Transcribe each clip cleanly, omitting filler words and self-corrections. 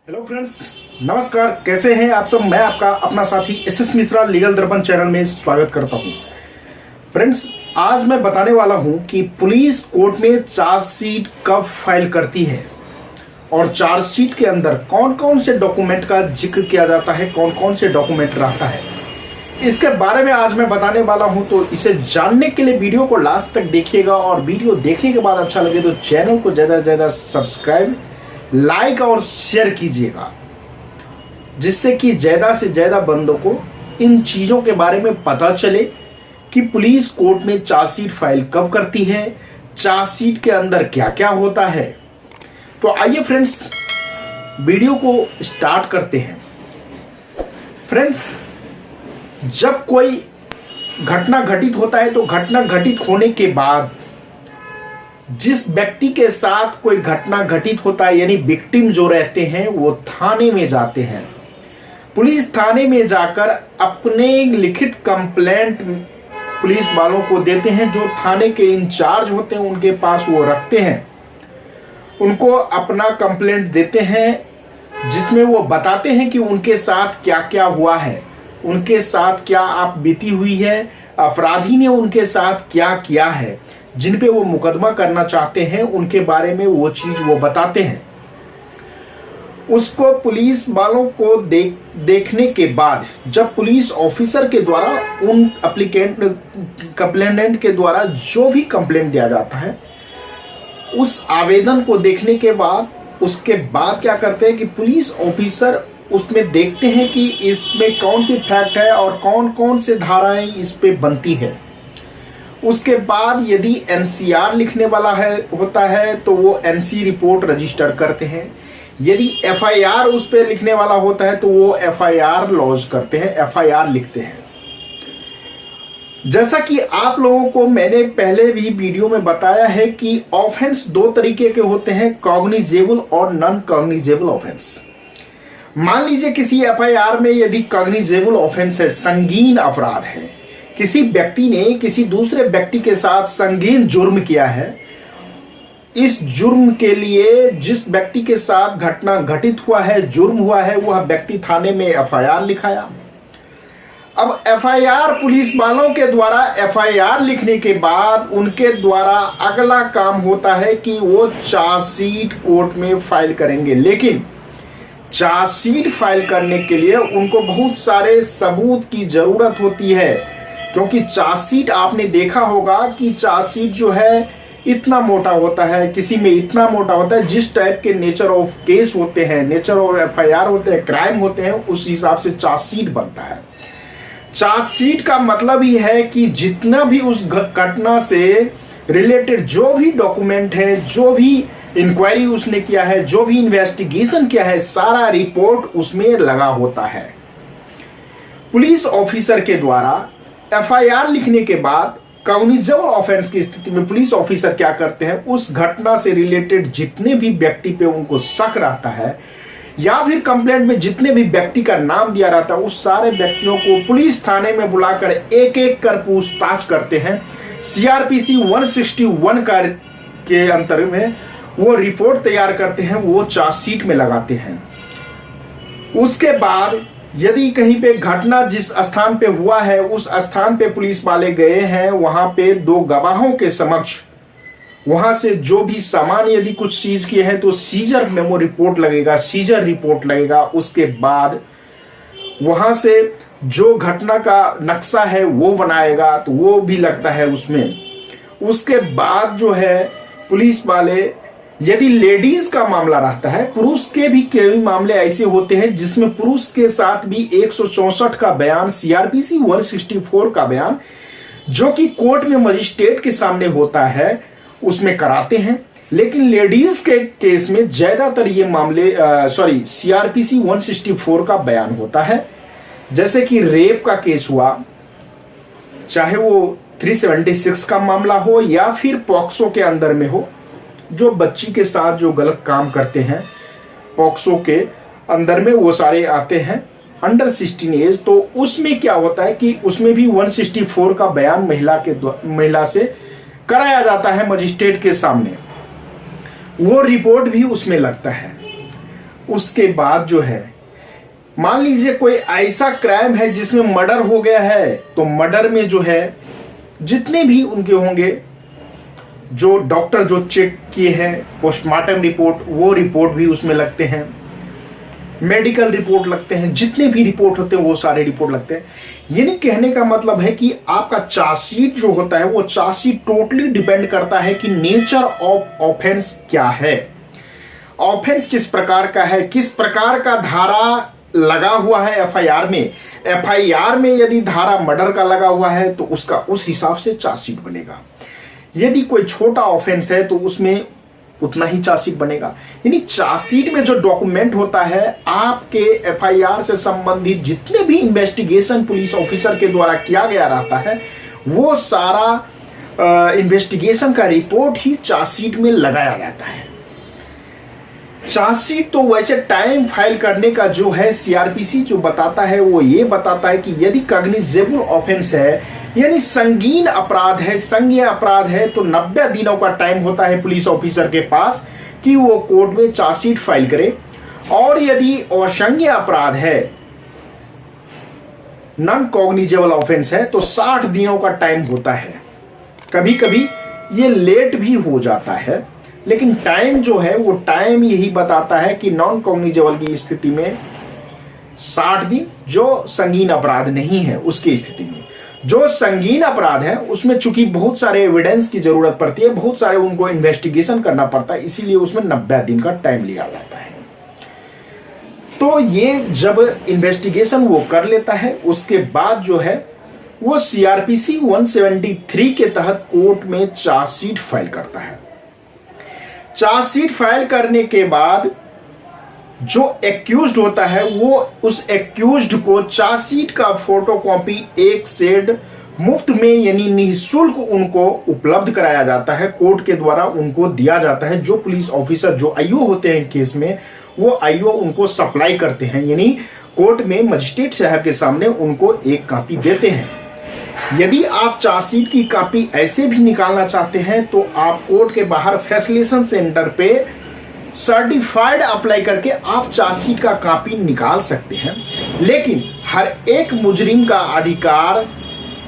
Hello friends, नमस्कार। कैसे हैं आप सब। मैं आपका अपना साथी एसएस मिश्रा लीगल दर्पण चैनल में स्वागत करता हूं। फ्रेंड्स, आज मैं बताने वाला हूं कि पुलिस कोर्ट में चार्जशीट कब फाइल करती है और चार्जशीट के अंदर कौन कौन से डॉक्यूमेंट का जिक्र किया जाता है, कौन कौन से डॉक्यूमेंट रहता है, इसके बारे में आज मैं बताने वाला हूं। तो इसे जानने के लिए वीडियो को लास्ट तक देखिएगा और वीडियो देखने के बाद अच्छा लगे तो चैनल को ज़्यादा से ज़्यादा सब्सक्राइब, लाइक और शेयर कीजिएगा, जिससे कि ज़्यादा से ज़्यादा बंदों को इन चीज़ों के बारे में पता चले कि पुलिस कोर्ट में चार्जशीट फाइल कब करती है, चार्जशीट के अंदर क्या क्या होता है। तो आइए फ्रेंड्स, वीडियो को स्टार्ट करते हैं। फ्रेंड्स, जब कोई घटना घटित होता है तो घटना घटित होने के बाद जिस व्यक्ति के साथ कोई घटना घटित होता है, यानी विक्टिम जो रहते हैं, वो थाने में जाते हैं। पुलिस थाने में जाकर अपने लिखित कंप्लेंट पुलिस वालों को देते हैं, जो थाने के इंचार्ज होते हैं उनके पास वो रखते हैं। उनको अपना कंप्लेंट देते हैं, जिसमें वो बताते हैं कि उनके साथ क्या क्या हुआ है, उनके साथ क्या आप बीती हुई है, अपराधी ने उनके साथ क्या किया है, जिन पे वो मुकदमा करना चाहते हैं उनके बारे में वो चीज वो बताते हैं। उसको पुलिस वालों को देखने के बाद जब पुलिस ऑफिसर के द्वारा उन कंप्लेनेंट के द्वारा जो भी कंप्लेंट दिया जाता है, उस आवेदन को देखने के बाद उसके बाद क्या करते हैं कि पुलिस ऑफिसर उसमें देखते हैं कि इसमें कौन सी फैक्ट है और कौन कौन से धाराएं इस पे बनती है। उसके बाद यदि एनसीआर लिखने वाला होता है तो वो एनसी रिपोर्ट रजिस्टर करते हैं। यदि एफआईआर उस पे लिखने वाला होता है तो वो एफआईआर लॉन्च करते हैं, एफआईआर लिखते हैं। जैसा कि आप लोगों को मैंने पहले भी वीडियो में बताया है कि ऑफेंस दो तरीके के होते हैं, कॉग्निजेबल और नॉन कॉग्निजेबल ऑफेंस। मान लीजिए किसी एफआईआर में यदि कॉग्निजेबल ऑफेंस है, संगीन अपराध है, किसी व्यक्ति ने किसी दूसरे व्यक्ति के साथ संगीन जुर्म किया है, इस जुर्म के लिए जिस व्यक्ति के साथ घटना घटित हुआ है, जुर्म हुआ है, वह व्यक्ति थाने में एफआईआर लिखाया। अब एफआईआर पुलिस वालों के द्वारा एफआईआर लिखने के बाद उनके द्वारा अगला काम होता है कि वो चार्जशीट कोर्ट में फाइल करेंगे। लेकिन चार्जशीट फाइल करने के लिए उनको बहुत सारे सबूत की जरूरत होती है, क्योंकि चार्जशीट आपने देखा होगा कि चार्जशीट जो है इतना मोटा होता है, किसी में इतना मोटा होता है। जिस टाइप के नेचर ऑफ केस होते हैं, नेचर ऑफ एफआईआर होते हैं, क्राइम होते हैं, उस हिसाब से चार्जशीट बनता है। चार्जशीट का मतलब ही है कि जितना भी उस घटना से रिलेटेड जो भी डॉक्यूमेंट है, जो भी इंक्वायरी उसने किया है, जो भी इन्वेस्टिगेशन किया है, सारा रिपोर्ट उसमें लगा होता है। पुलिस ऑफिसर के द्वारा एफआईआर लिखने के बाद कॉग्निजेबल ऑफेंस की स्थिति में पुलिस ऑफिसर क्या करते हैं, उस घटना से रिलेटेड जितने भी व्यक्ति पे उनको शक रहता है या फिर कंप्लेंट में जितने भी व्यक्ति का नाम दिया रहता है, उस सारे व्यक्तियों को पुलिस थाने में बुलाकर एक एक कर पूछताछ करते हैं। सीआरपीसी 161 के अंतर में वो रिपोर्ट तैयार करते हैं, वो चार्जशीट में लगाते हैं। उसके बाद यदि कहीं पे घटना जिस स्थान पे हुआ है उस स्थान पे पुलिस वाले गए हैं, वहां पे दो गवाहों के समक्ष वहां से जो भी सामान यदि कुछ सीज किए हैं तो सीजर मेमो रिपोर्ट लगेगा, सीजर रिपोर्ट लगेगा। उसके बाद वहां से जो घटना का नक्शा है वो बनाएगा, तो वो भी लगता है उसमें। उसके बाद जो है पुलिस वाले, यदि लेडीज का मामला रहता है, पुरुष के भी कई मामले ऐसे होते हैं जिसमें पुरुष के साथ भी 164 का बयान, सीआरपीसी 164 का बयान, जो कि कोर्ट में मजिस्ट्रेट के सामने होता है, उसमें कराते हैं। लेकिन लेडीज के केस में ज्यादातर ये मामले सीआरपीसी 164 का बयान होता है। जैसे कि रेप का केस हुआ, चाहे वो 376 का मामला हो या फिर पॉक्सो के अंदर में हो, जो बच्ची के साथ जो गलत काम करते हैं पॉक्सो के अंदर में वो सारे आते हैं अंडर 16 एज। तो उसमें क्या होता है कि उसमें भी 164 का बयान महिला से कराया जाता है मजिस्ट्रेट के सामने, वो रिपोर्ट भी उसमें लगता है। उसके बाद जो है, मान लीजिए कोई ऐसा क्राइम है जिसमें मर्डर हो गया है, तो मर्डर में जो है जितने भी उनके होंगे, जो डॉक्टर जो चेक किए हैं, पोस्टमार्टम रिपोर्ट, वो रिपोर्ट भी उसमें लगते हैं, मेडिकल रिपोर्ट लगते हैं, जितने भी रिपोर्ट होते हैं वो सारे रिपोर्ट लगते हैं। यानी कहने का मतलब है कि आपका चार्जशीट जो होता है, वो चार्जशीट टोटली डिपेंड करता है कि नेचर ऑफ ऑफेंस क्या है, ऑफेंस किस प्रकार का है, किस प्रकार का धारा लगा हुआ है एफआईआर में। एफआईआर में यदि धारा मर्डर का लगा हुआ है तो उसका उस हिसाब से चार्जशीट बनेगा। यदि कोई छोटा ऑफेंस है तो उसमें उतना ही चार्जशीट बनेगा। यानी चार्जशीट में जो डॉक्यूमेंट होता है, आपके एफआईआर से संबंधित जितने भी इन्वेस्टिगेशन पुलिस ऑफिसर के द्वारा किया गया रहता है, वो सारा इन्वेस्टिगेशन का रिपोर्ट ही चार्जशीट में लगाया जाता है। चार्जशीट तो वैसे टाइम फाइल करने का जो है सीआरपीसी जो बताता है, वो ये बताता है कि यदि कॉग्निजेबल ऑफेंस है, यानी संगीन अपराध है, संज्ञेय अपराध है, तो 90 दिनों का टाइम होता है पुलिस ऑफिसर के पास कि वो कोर्ट में चार्जशीट फाइल करे। और यदि असंज्ञेय अपराध है, नॉन कॉग्निजेबल ऑफेंस है, तो 60 दिनों का टाइम होता है। कभी कभी ये लेट भी हो जाता है, लेकिन टाइम जो है वो टाइम यही बताता है कि नॉन कॉग्निजेबल की स्थिति में 60 दिन, जो संगीन अपराध नहीं है उसकी स्थिति में। जो संगीन अपराध है उसमें चूंकि बहुत सारे एविडेंस की जरूरत पड़ती है, बहुत सारे उनको इन्वेस्टिगेशन करना पड़ता है, इसीलिए उसमें 90 दिन का टाइम लिया जाता है। तो ये जब इन्वेस्टिगेशन वो कर लेता है, उसके बाद जो है वो सीआरपीसी 173 के तहत कोर्ट में चार्जशीट फाइल करता है। चार्जशीट फाइल करने के बाद जो एक्यूज्ड होता है, वो उस एक्यूज्ड को चार्जशीट का फोटोकॉपी एक सेट मुफ्त में यानी निःशुल्क उनको उपलब्ध कराया जाता है, कोर्ट के द्वारा उनको दिया जाता है। जो पुलिस ऑफिसर जो आईओ होते हैं केस में, वो आईओ उनको सप्लाई करते हैं, यानी कोर्ट में मजिस्ट्रेट साहब के सामने उनको एक कॉपी देते हैं। यदि आप चार्जशीट की कॉपी ऐसे भी निकालना चाहते हैं तो आप कोर्ट के बाहर फैसिलेशन सेंटर पे सर्टिफाइड अप्लाई करके आप चार्जशीट का कॉपी निकाल सकते हैं। लेकिन हर एक मुजरिम का अधिकार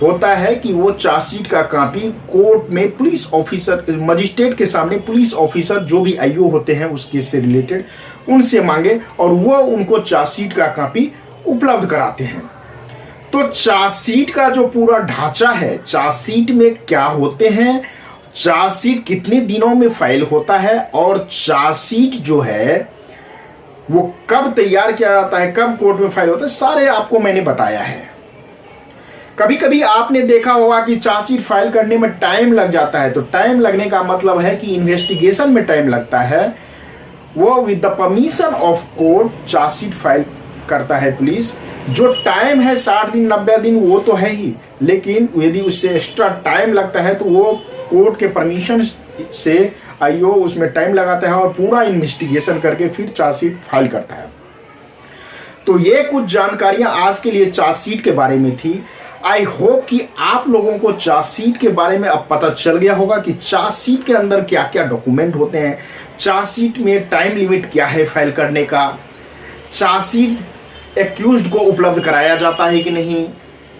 होता है कि वो चार्जशीट का कॉपी कोर्ट में पुलिस ऑफिसर, मजिस्ट्रेट के सामने पुलिस ऑफिसर जो भी आईओ होते हैं उस केस से रिलेटेड, उनसे मांगे और वो उनको चार्जशीट का कॉपी उपलब्ध कराते हैं। तो चार्जशीट का जो पूरा ढांचा है, चार्जशीट में क्या होते हैं, चार्जशीट कितने दिनों में फाइल होता है, और चार्जशीट जो है वो कब तैयार किया जाता है, कब कोर्ट में फाइल होता है, सारे आपको मैंने बताया है। कभी कभी आपने देखा होगा कि चार्जशीट फाइल करने में टाइम लग जाता है, तो टाइम लगने का मतलब है कि इन्वेस्टिगेशन में टाइम लगता है। वो with the permission of court chargesheet file करता है पुलिस। जो टाइम है 60 दिन 90 दिन वो तो है ही, लेकिन यदि उससे एक्स्ट्रा टाइम लगता है तो वो कोर्ट के परमिशन से आईओ उसमें टाइम लगाता है और पूरा इन्वेस्टिगेशन करके फिर चार्जशीट फाइल करता है। तो ये कुछ जानकारियां आज के लिए चार्जशीट के बारे में थी। आई होप कि आप लोगों को चार्जशीट के बारे में अब पता चल गया होगा कि चार्जशीट के अंदर क्या क्या डॉक्यूमेंट होते हैं, चार्जशीट में टाइम लिमिट क्या है फाइल करने का, चार्जशीट एक्यूज्ड को उपलब्ध कराया जाता है कि नहीं,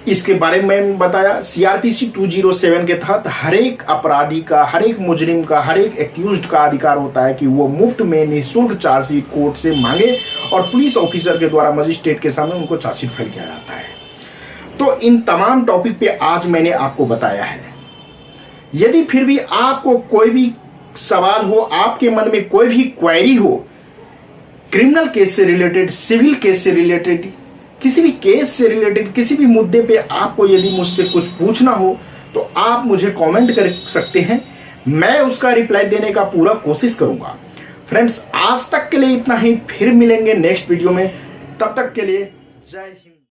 इसके बारे में बताया। सीआरपीसी 207 के तहत हर एक अपराधी का, हर एक मुजरिम का, हर एक एक्यूज्ड का अधिकार होता है कि वो मुफ्त में निःशुल्क चार्जशीट कोर्ट से मांगे और पुलिस ऑफिसर के द्वारा मजिस्ट्रेट के सामने उनको चार्जशीट फाइल किया जाता है। तो इन तमाम टॉपिक पे आज मैंने आपको बताया है। यदि फिर भी आपको कोई भी सवाल हो, आपके मन में कोई भी क्वेरी हो, क्रिमिनल केस से रिलेटेड, सिविल केस से रिलेटेड, किसी भी केस से रिलेटेड, किसी भी मुद्दे पे आपको यदि मुझसे कुछ पूछना हो तो आप मुझे कमेंट कर सकते हैं, मैं उसका रिप्लाई देने का पूरा कोशिश करूंगा। फ्रेंड्स, आज तक के लिए इतना ही, फिर मिलेंगे नेक्स्ट वीडियो में, तब तक के लिए जय हिंद।